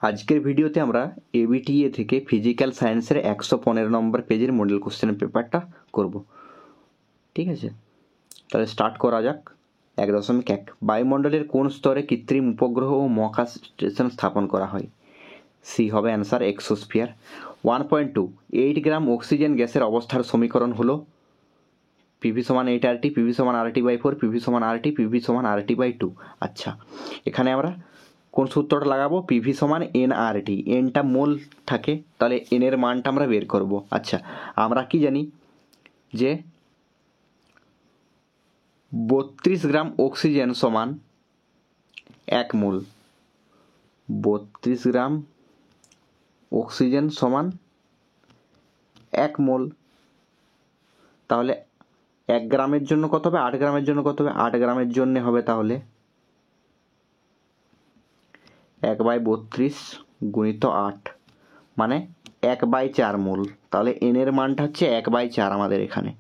আজকের ভিডিওতে আমরা এবিটিএ থেকে ফিজিক্যাল সায়েন্সের 115 নম্বর পেজের মডেল কোশ্চেন পেপারটা করব। ঠিক আছে, তাহলে স্টার্ট করা যাক। 1.1 বায়ুমণ্ডলের কোন স্তরে কৃত্রিম উপগ্রহ ও মহাকাশ স্টেশন স্থাপন করা হয়? সি হবে অ্যান্সার, এক্সোস্ফিয়ার। 1.2 8 গ্রাম অক্সিজেন গ্যাসের অবস্থার সমীকরণ হলো পিভি সমান 8 RT, পিভি সমান RT/4, পিভি সমান RT, পিভি সমান RT/2। আচ্ছা, এখানে আমরা কোন সূত্রটা লাগাবো? পিভি সমান NRT, এনটা মোল থাকে, তাহলে এন এর মানটা আমরা বের করব। আচ্ছা, আমরা কি জানি যে 32 গ্রাম অক্সিজেন সমান 1 মোল। 32 গ্রাম অক্সিজেন সমান 1 মোল। তাহলে 1 গ্রামের জন্য কত হবে? 8 গ্রামের জন্য কত হবে? 8 গ্রামের জন্য হবে তাহলে 1/32 গুণিত 8 মানে 1/4 মোল। তাহলে এন এর মানটা হচ্ছে 1/4 আমাদের এখানে।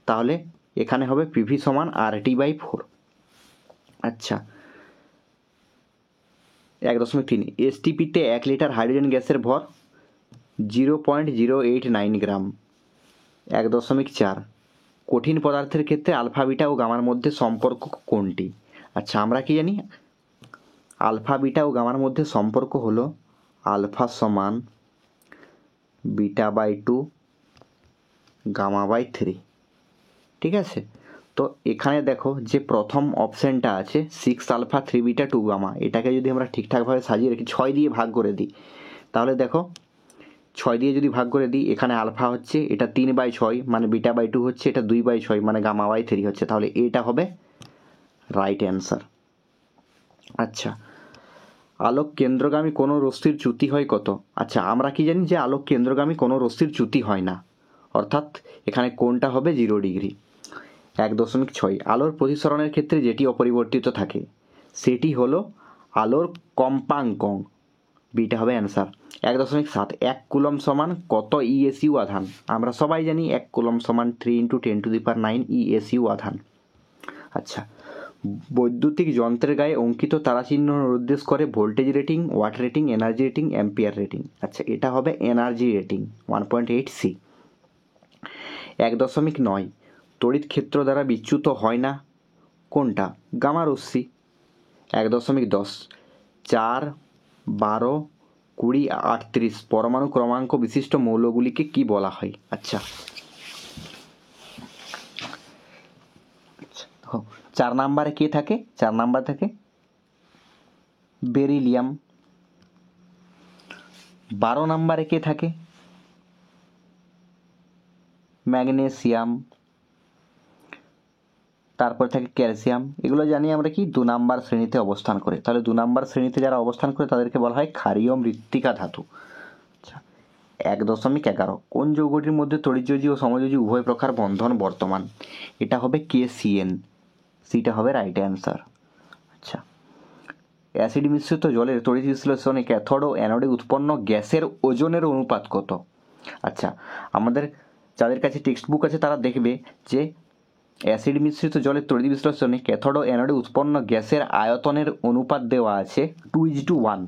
তাহলে এখানে হবে পিভি সমান RT/4। আচ্ছা, 1.3 এসটিপিতে 1 লিটার হাইড্রোজেন গ্যাসের ভর 0.089 গ্রাম। 1.4 কঠিন পদার্থের ক্ষেত্রে আলফা বিটা ও গামার মধ্যে সম্পর্ক কোনটি? আচ্ছা, আমরা কি জানি আলফা বিটা ও গামার মধ্যে সম্পর্ক হলো আলফা সমান β/2 γ/3। ঠিক আছে, তো এখানে দেখো যে প্রথম অপশানটা আছে 6 আলফা 3 বিটা 2 গামা, এটাকে যদি আমরা ঠিকঠাকভাবে সাজিয়ে রেখে 6 দিয়ে ভাগ করে দিই, তাহলে দেখো 6 দিয়ে যদি ভাগ করে দিই, এখানে আলফা হচ্ছে এটা 3/6 মানে β/2 হচ্ছে এটা 2/6 মানে γ/3 হচ্ছে, তাহলে এটা হবে রাইট অ্যান্সার। আচ্ছা, আলোক কেন্দ্রগামী কোনো রশ্মির চ্যুতি হয় কত? আচ্ছা, আমরা কি জানি যে আলোক কেন্দ্রগামী কোনো রশ্মির চ্যুতি হয় না, অর্থাৎ এখানে কোনটা হবে 0 ডিগ্রি। 1.6 আলোর প্রতিসরণের ক্ষেত্রে যেটি অপরিবর্তিত থাকে সেটি হলো আলোর কম্পাঙ্ক, বিটা হবে অ্যান্সার। 1.7 1 কুলম সমান কত ইএসইউ আধান? আমরা সবাই জানি 1 কুলম সমান 3 × 10⁹ ইএসইউ আধান। আচ্ছা, বৈদ্যুতিক যন্ত্রের গায়ে অঙ্কিত তারাচিহ্ন নির্দেশ করে voltage rating, watt rating, energy rating, ampere rating. আচ্ছা, এটা হবে এনার্জি রেটিং 1.8 সি। 1.9 তড়িৎ ক্ষেত্র দ্বারা বিচ্যুত হয় না কোনটা? গামা রশ্মি। 1.10 4 12 20 38 পরমাণু ক্রমাঙ্ক বিশিষ্ট মৌলগুলিকে কি বলা হয়? আচ্ছা, 4 নাম্বারে কে থাকে? 4 নাম্বার থাকে বেরিলিয়াম। 12 নাম্বারে কে থাকে? ম্যাগনেসিয়াম। তারপরে থাকে ক্যালসিয়াম। এগুলো জানি আমরা কি 2 নাম্বার শ্রেণীতে অবস্থান করে। তাহলে 2 নাম্বার শ্রেণীতে যারা অবস্থান করে তাদেরকে বলা হয় ক্ষারীয় মৃত্তিকা ধাতু। আচ্ছা, 1.11 কোন যৌগটির মধ্যে তড়িৎযোজী ও সমযোজী উভয় প্রকার বন্ধন বর্তমান? এটা হবে KCN, সিটা হবে রাইট অ্যান্সার। আচ্ছা, অ্যাসিড মিশ্রিত জলের তড়িৎ বিশ্লেষণে ক্যাথোড ও অ্যানোডে উৎপন্ন গ্যাসের ওজনের অনুপাত কত? আচ্ছা, আমাদের যাদের কাছে টেক্সট বুক আছে তারা দেখবে যে অ্যাসিড মিশ্রিত জলের তড়িৎ বিশ্লেষণে ক্যাথোড ও অ্যানোডে উৎপন্ন গ্যাসের আয়তনের অনুপাত দেওয়া আছে 2:1,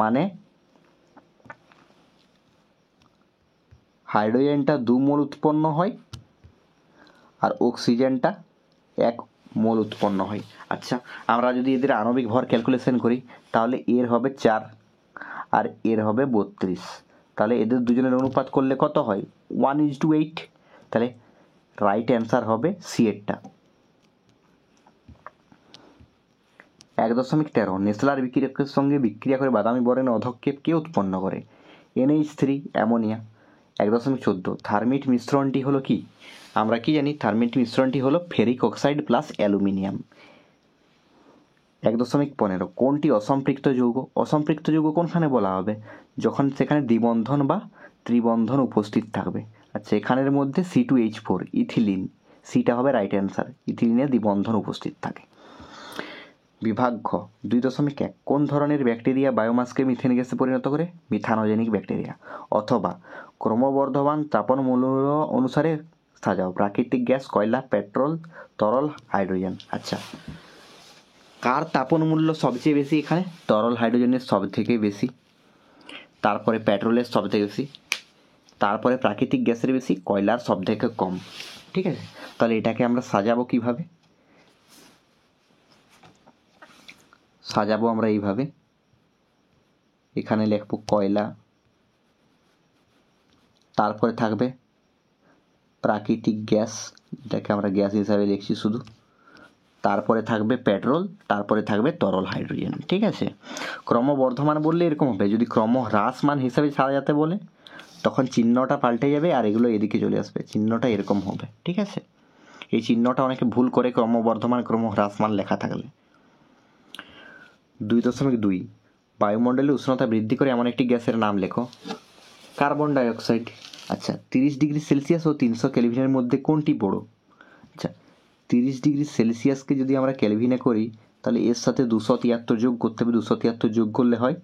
মানে হাইড্রোজেনটা 2 মোল উৎপন্ন হয় আর অক্সিজেনটা 1 মোল উৎপন্ন হয়। আচ্ছা, আমরা যদি এদের আণবিক ভর ক্যালকুলেশন করি তাহলে এর হবে 4 আর এর হবে 32, তাহলে এদের দুজনের অনুপাত করলে কত হয়? 1:8। তাহলে রাইট অ্যান্সার হবে সি এরটা। 1.13 নেসলার বিক্রিয়কের সঙ্গে বিক্রিয়া করে বাদামি বর্ণের অধক্ষেপ কে উৎপন্ন করে? NH3 ammonia. 1.14 থার্মিট মিশ্রণটি হলো কি? আমরা কি জানি থার্মিট মিশ্রণটি হলো ফেরিক অক্সাইড প্লাস অ্যালুমিনিয়াম। 1.15 কোনটি অসম্পৃক্ত যৌগ? অসম্পৃক্ত যৌগ কোনখানে বলা হবে? যখন সেখানে দ্বিবন্ধন বা ত্রিবন্ধন উপস্থিত থাকবে। আচ্ছা, এখানের মধ্যে C2H4 ইথিলিন, সিটা হবে রাইট অ্যান্সার। ইথিলিনে দ্বিবন্ধন উপস্থিত থাকে। বিভাগ ঘ 2.1 কোন ধরনের ব্যাকটেরিয়া বায়োমাসকে মিথেন গ্যাসে পরিণত করে? Methanogenic bacteria. অথবা ক্রমবর্ধমান তাপন মূল্য অনুসারে সাজাও, প্রাকৃতিক গ্যাস, কয়লা, পেট্রোল, তরল, হাইড্রোজেন। আচ্ছা, কার তাপন মূল্য সবচেয়ে বেশি? এখানে তরল হাইড্রোজেনের সব থেকে বেশি। তারপরে পেট্রোলের সব থেকে বেশি, তারপরে প্রাকৃতিক গ্যাসের বেশি, কয়লার সব থেকে কম। ঠিক আছে, তাহলে এটাকে আমরা সাজাবো কিভাবে? সাজাবো আমরা এইভাবে, এখানে লিখব কয়লা, তারপরে থাকবে প্রাকৃতিক গ্যাস, এটাকে আমরা গ্যাস হিসাবে লিখছি শুধু, তারপরে থাকবে পেট্রোল, তারপরে থাকবে তরল হাইড্রোজেন। ঠিক আছে, ক্রমবর্ধমান বললে এরকম হবে, যদি ক্রম হ্রাসমান হিসাবে সাজাতে বলে তখন চিহ্নটা পাল্টে যাবে আর এগুলো এদিকে চলে আসবে, চিহ্নটা এরকম হবে। ঠিক আছে, এই চিহ্নটা অনেকে ভুল করে ক্রমবর্ধমান ক্রম হ্রাসমান লেখা থাকলে। 2.2 বায়ুমণ্ডলে উষ্ণতা বৃদ্ধি করে এমন একটি গ্যাসের নাম লেখো। Carbon dioxide. আচ্ছা, 30 ডিগ্রি সেলসিয়াস ও 300 কেলভিনের মধ্যে কোনটি বড়? আচ্ছা, 30 ডিগ্রি সেলসিয়াসকে যদি আমরা কেলভিনে করি তাহলে এর সাথে 273 যোগ করতে হবে, 273 যোগ করলে হয়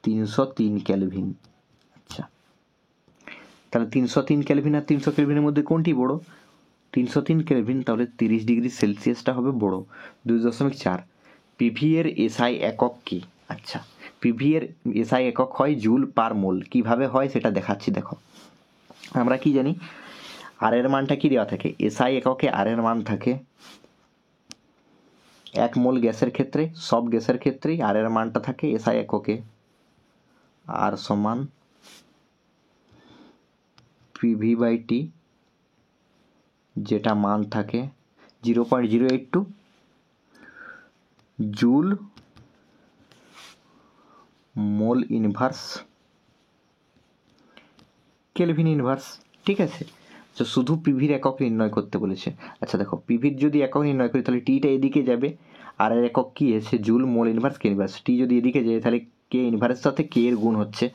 303 কেলভিন। আচ্ছা, তাহলে 303 কেলভিন আর 300 কেলভিনের মধ্যে কোনটি বড়? 303 কেলভিন, তাহলে 30 ডিগ্রি সেলসিয়াসটা হবে বড়। 2.4 পিভি এর এসআই একক কি? আচ্ছা, পিভি এর এসআই একক হয় জুল পার মোল। কিভাবে হয় সেটা দেখাচ্ছি, দেখো। আমরা কি জানি, আর এর মানটা কি দেওয়া থাকে? এসআই এককে আর এর মান থাকে 1 মোল গ্যাসের ক্ষেত্রে, সব গ্যাসের ক্ষেত্রেই আর এর মানটা থাকে এসআই এককে, আর সমান পিভি বাই টি, যেটা মান থাকে 0.082 joule mole inverse kelvin inverse. ঠিক আছে, তো শুধু পিভির একক নির্ণয় করতে বলেছে। আচ্ছা দেখো, পিভির যদি একক নির্ণয় করি তাহলে টিটা এদিকে যাবে, আর এর একক কি আছে? Joule mole inverse K inverse. T যদি এদিকে যায় তাহলে কে ইনভার্সের সাথে কে এর গুণ হচ্ছে,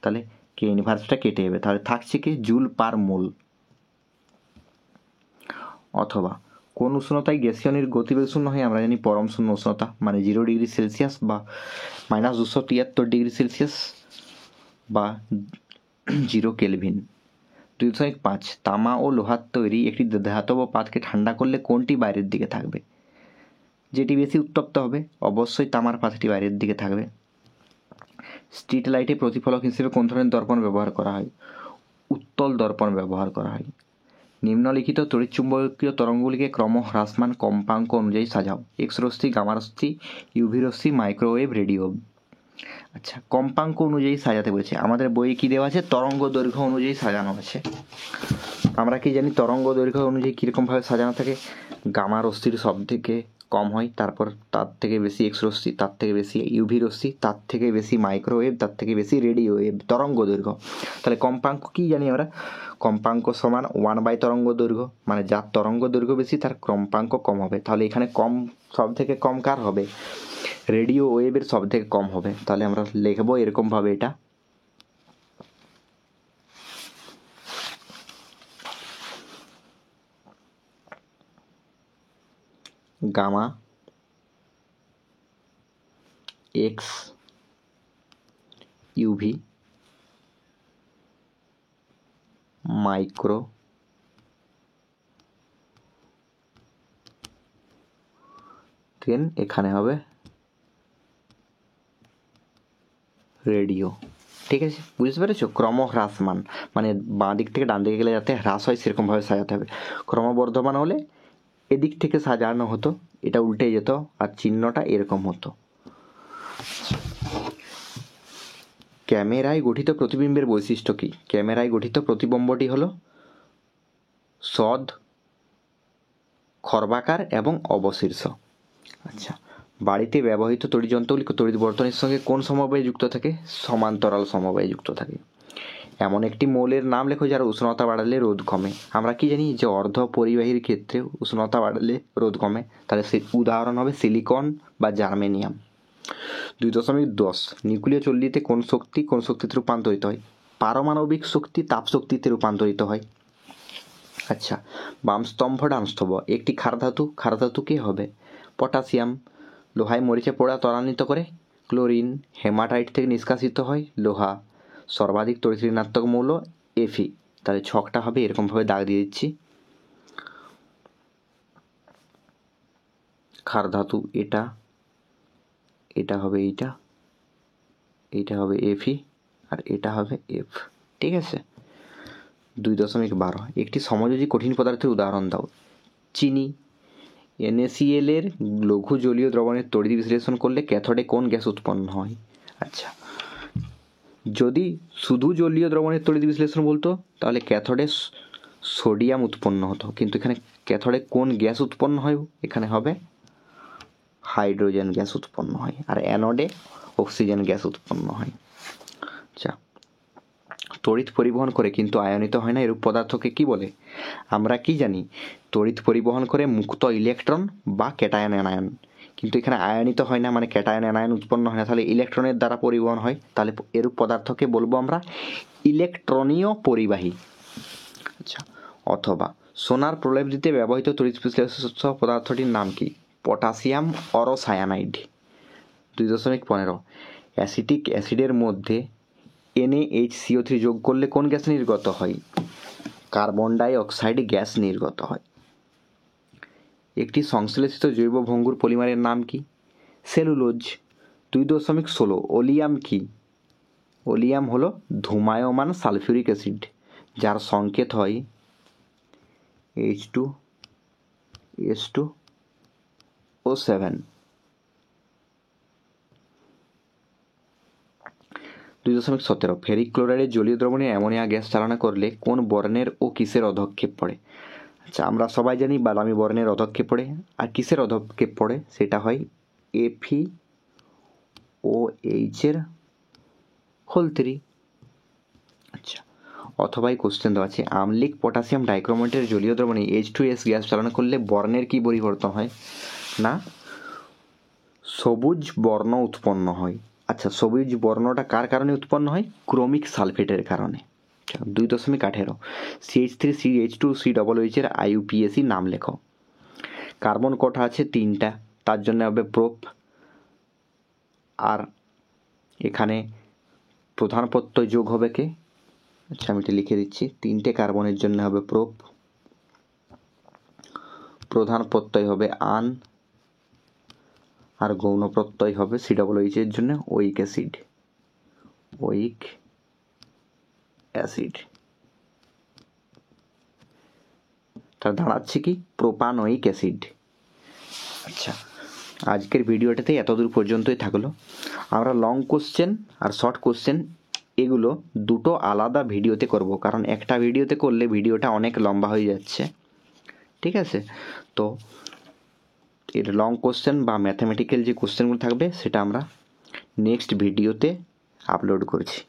তাহলে কে ইনভার্সটা কেটে যাবে, তাহলে থাকছে কি? জুল পার মোল। অথবা কোন উষ্ণতায় গ্যাসীয়নির গতিবেগ শূন্য হয়? আমরা জানি পরম শূন্য উষ্ণতা, মানে 0 ডিগ্রি সেলসিয়াস বা -273 ডিগ্রি সেলসিয়াস বা 0 কেলভিন। 2.5 তামা ও লোহার তৈরি একটি ধাতব পাতকে ঠান্ডা করলে কোনটি বাইরের দিকে থাকবে? যেটি বেশি উত্তপ্ত হবে অবশ্যই তামার পাতটি বাইরের দিকে থাকবে। স্ট্রিট লাইটে প্রতিফলক হিসেবে কোন ধরনের দর্পণ ব্যবহার করা হয়? উত্তল দর্পণ ব্যবহার করা হয়। নিম্নলিখিত তড়িৎচুম্বকীয় তরঙ্গগুলিকে ক্রম হ্রাসমান কম্পাঙ্ক অনুযায়ী সাজাও। এক্স রশ্মি, গামা রশ্মি, ইউভি রশ্মি, মাইক্রোওয়েভ, রেডিও। আচ্ছা, কম্পাঙ্ক অনুযায়ী সাজাতে বলেছে। আমাদের বইয়ে কি দেওয়া আছে? তরঙ্গ দৈর্ঘ্য অনুযায়ী সাজানো আছে। আমরা কি জানি তরঙ্গ দৈর্ঘ্য অনুযায়ী কীরকমভাবে সাজানো থাকে? গামা রশ্মির সব থেকে কম হয়, তারপর তার থেকে বেশি এক্স রশ্মি, তার থেকে বেশি ইউভি রশ্মি, তার থেকে বেশি মাইক্রোওয়েভ, তার থেকে বেশি রেডিও ওয়েভ। তরঙ্গ দৈর্ঘ্য, তাহলে কম্পাঙ্ক কি জানি আমরা? কম্পাঙ্ক সমান 1/, তরঙ্গ দৈর্ঘ্য, মানে যার তরঙ্গ দৈর্ঘ্য বেশি তার কম্পাঙ্ক কম হবে। তাহলে এখানে কম, সব থেকে কম কার হবে? রেডিও ওয়েভের সব থেকে কম হবে। তাহলে আমরা লিখবো এরকমভাবে, এটা গামা এক্স ইউভি মাইক্রো দেন এখানে হবে রেডিও। ঠিক আছে, বুঝতে পেরেছো? ক্রম হ্রাসমান মানে বাঁ দিক থেকে ডান দিকে গেলে যাতে হ্রাস হয় সেরকমভাবে সাজাতে হবে। ক্রমবর্ধমান হলে এদিক থেকে সাজানো হতো, এটা উল্টে যেত আর চিহ্নটা এরকম হতো। ক্যামেরায় গঠিত প্রতিবিম্বের বৈশিষ্ট্য কি? ক্যামেরায় গঠিত প্রতিবিম্বটি হলো সদ, খর্বাকার এবং অবশীর্ষ। আচ্ছা, বাড়িতে ব্যবহৃত তড়িৎ যন্ত্রগুলি তড়িৎ বর্তনীর সঙ্গে কোন সমবায়ে যুক্ত থাকে? সমান্তরাল সমবায়ে যুক্ত থাকে। এমন একটি মৌলের নাম লেখো যার উষ্ণতা বাড়ালে রোধ কমে। আমরা কি জানি যে অর্ধ পরিবাহীর ক্ষেত্রে উষ্ণতা বাড়ালে রোধ কমে, তাহলে সে উদাহরণ হবে সিলিকন বা জার্মেনিয়াম। 2.10 নিউক্লিয় চুল্লিতে কোন শক্তিতে রূপান্তরিত হয়? পারমাণবিক শক্তি তাপ শক্তিতে রূপান্তরিত হয়। আচ্ছা, বাম স্তম্ভ ডান স্তম্ভ, একটি ক্ষার ধাতু কে হবে? পটাশিয়াম। লোহায় মরিচে পোড়া ত্বরান্বিত করে? ক্লোরিন। হেমাটাইট থেকে নিষ্কাশিত হয় লোহা। সর্বাধিক তড়িৎ ঋণাত্মক মৌল এফি। তাহলে ছকটা হবে এরকমভাবে দাগ দিয়ে দিচ্ছি। ক্ষার ধাতু এটা, এটা হবে এইটা, এইটা হবে এফি, আর এটা হবে এফ। ঠিক আছে, 2.12 একটি সমযোজী কঠিন পদার্থের উদাহরণ দাও। চিনি। NaCl এর লঘু জলীয় দ্রবণের তড়িৎ বিশ্লেষণ করলে ক্যাথোডে কোন গ্যাস উৎপন্ন হয়? আচ্ছা, যদি শুধু জলীয় দ্রবণের তড়িৎ বিশ্লেষণ বলতো তাহলে ক্যাথোডে সোডিয়াম উৎপন্ন হতো, কিন্তু এখানে ক্যাথোডে কোন গ্যাস উৎপন্ন হয়? এখানে হবে হাইড্রোজেন গ্যাস উৎপন্ন হয়, আর অ্যানোডে অক্সিজেন গ্যাস উৎপন্ন হয়। আচ্ছা, তড়িৎ পরিবহন করে কিন্তু আয়নিত হয় না এরূপ পদার্থকে কি বলে? আমরা কি জানি? তড়িৎ পরিবহন করে মুক্ত ইলেকট্রন বা ক্যাটায়ন অ্যানায়ন, কিন্তু এখানে আয়নিত হয় না, মানে ক্যাটায়ন অ্যানায়ন উৎপন্ন হয় না, তাহলে ইলেকট্রনের দ্বারা পরিবহন হয়, তাহলে এরূপ পদার্থকে বলবো আমরা ইলেকট্রনীয় পরিবাহী। আচ্ছা, অথবা সোনার প্রলেপ দিতে ব্যবহৃত তড়িৎ বিশ্লেষক পদার্থটির নাম কি? পটাশিয়াম অরোসায়ানাইড। 2.15 অ্যাসিটিক অ্যাসিডের মধ্যে NaHCO3 যোগ করলে কোন গ্যাস নির্গত হয়? কার্বন ডাই অক্সাইড গ্যাস নির্গত হয়। একটি সংশ্লেষিত জৈব ভঙ্গুর পলিমারের নাম কি? সেলুলোজ। 2.16 ওলিয়াম কি? ওলিয়াম হলো ধূমায়মান সালফিউরিক অ্যাসিড, যার সংকেত হয় H2S2O7। 2.17 ফেরিক ক্লোরাইডের জলীয় দ্রবণে অ্যামোনিয়া গ্যাস চালনা করলে কোন বর্ণের ও কিসের অধক্ষেপ পড়ে? আচ্ছা, আমরা সবাই জানি বাদামি বর্ণের অধক্ষেপ পড়ে, আর কিসের অধক্ষেপ পড়ে? সেটা হয় FeOH এর হোল 3। আচ্ছা, অথবা এই কোশ্চেন দেওয়া আছে আম্লিক পটাশিয়াম ডাইক্রোমেটের জলীয় দ্রবণে H2S গ্যাস চালনা করলে বর্ণের কি পরিবর্তন হয়? না, সবুজ বর্ণ উৎপন্ন হয়। আচ্ছা, সবুজ বর্ণটা কার কারণে উৎপন্ন হয়? ক্রোমিক সালফেটের কারণে। 2.18 CH3CH2COOH এর IUPAC নাম লেখো। কার্বন কটা আছে? 3টা, তার জন্য হবে প্রোপ। আর এখানে প্রধান প্রত্যয় যোগ হবে কে? আচ্ছা, আমি এটা লিখে দিচ্ছি, 3টে কার্বনের জন্য হবে প্রোপ, প্রধান প্রত্যয় হবে আন, আর গৌণ প্রত্যয় হবে COOH এর জন্য ওইক অ্যাসিড। ওইক অ্যাসিড, তার দাঁড়াচ্ছে কি? Propanoic acid. আচ্ছা, আজকের ভিডিওটাতে এতদূর পর্যন্তই থাকলো। আমরা লং কোশ্চেন আর শর্ট কোশ্চেন এগুলো দুটো আলাদা ভিডিওতে করব, কারণ একটা ভিডিওতে করলে ভিডিওটা অনেক লম্বা হয়ে যাচ্ছে। ঠিক আছে, তো এর লং কোশ্চেন বা ম্যাথামেটিক্যাল যে কোশ্চেনগুলো থাকবে সেটা আমরা নেক্সট ভিডিওতে আপলোড করছি।